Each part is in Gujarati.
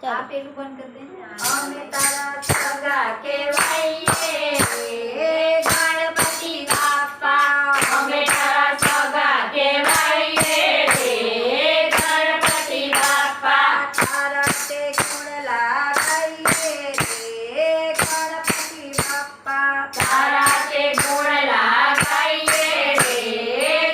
આ પેલું બંધ કરી દે અમે તારા સગા કહેવાઈએ ગણપતિ બાપા અમે તારા સગા કહેવાઈએ ગણપતિ બાપા તારા તે ગુણ લાગાઈએ ગણપતિ બાપા તારા તે ગુણ લાગાઈએ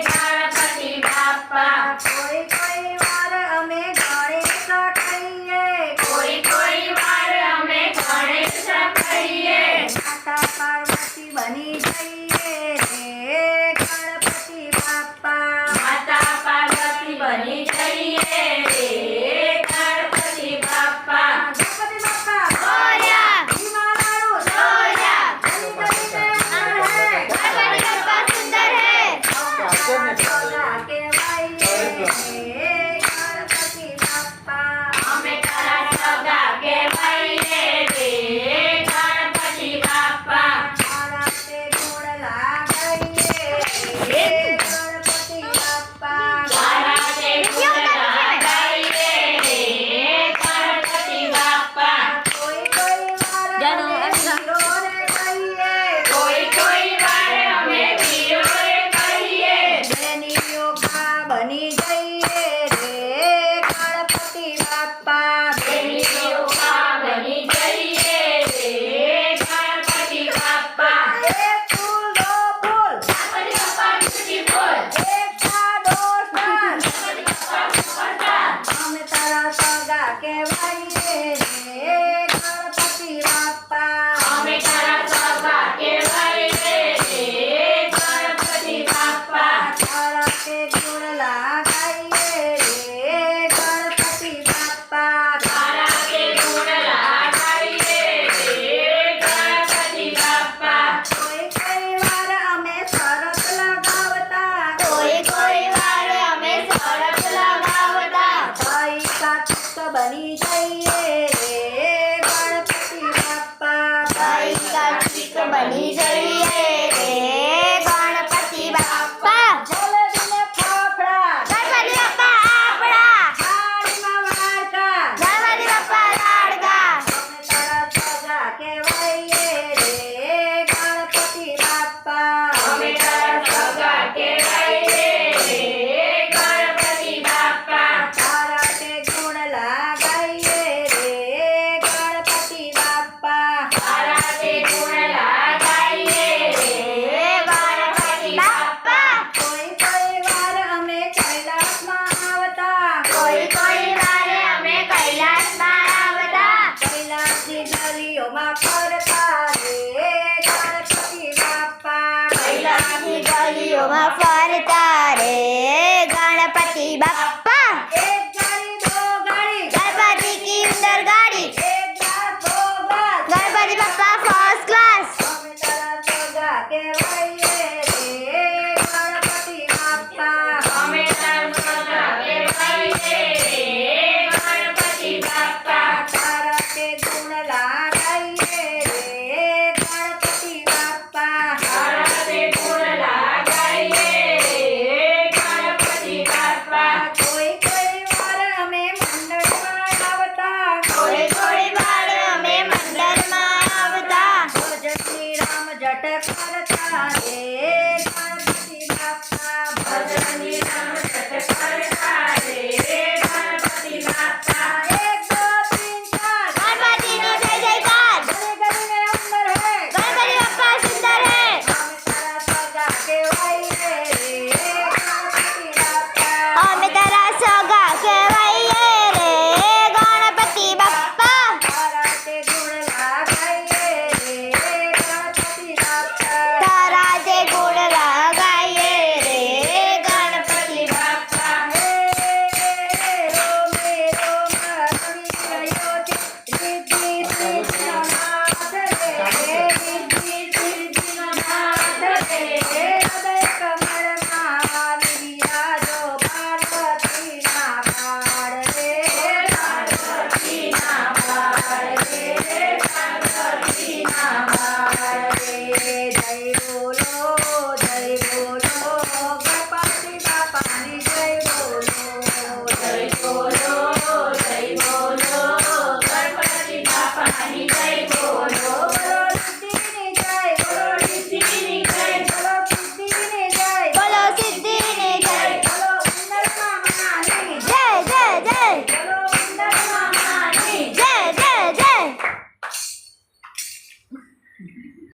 ગણપતિ બાપા કોઈ કોઈ વાર અમે ગણેશ કહીએ કોઈ વાર અમે ગણેશ કહીએ માતા પાર્વતી બની જઈએ ગણપતિ બાપા માતા પાર્વતી બની જઈએ ગણપતિ બાપા ગણપતિ બાપા ઓયા હિમાલયો સોયા ગણપતિ બાપા સુંદર હે સગા કહેવાઈએ ગણપતિ બાપા અમે તારા સગા કહેવાઈએ ગણપતિ બાપા તારા તે ગુણ લાગાઈએ ગણપતિ બાપા તારા તે ગુણ લાગાઈએ ગણપતિ બાપા કોઈ કોઈ વાર જાનો, અમે આટલા. વીરોને કહીએ કોઈ વાર અમે વીરોને કહીએ બેનીઓ બા બની જઈએ ગણપતિ બાપા બેનીઓ બા બની જઈએ ગણપતિ બાપા એક ફૂલનો ફૂલ ગણપતિ બાપા બ્યુટીફુલ એક સાદો સ્ટાર ગણપતિ બાપા સુપરસ્ટાર અમે તારા સગા કહેવાઈએ ગણપતિ બાપા અમે તારા સગા કહેવાઈએ ગણપતિ બાપા તારા તે ગુણ લાગાઈએ ગણપતિ બાપા તારા તે ગુણ લાગાઈએ ગણપતિ બાપા કોઈ કોઈ વાર અમે શરત લગાવતા કોઈ વાર અમે શરત લગાવતા ભાઈ કાતુક બની જઈએ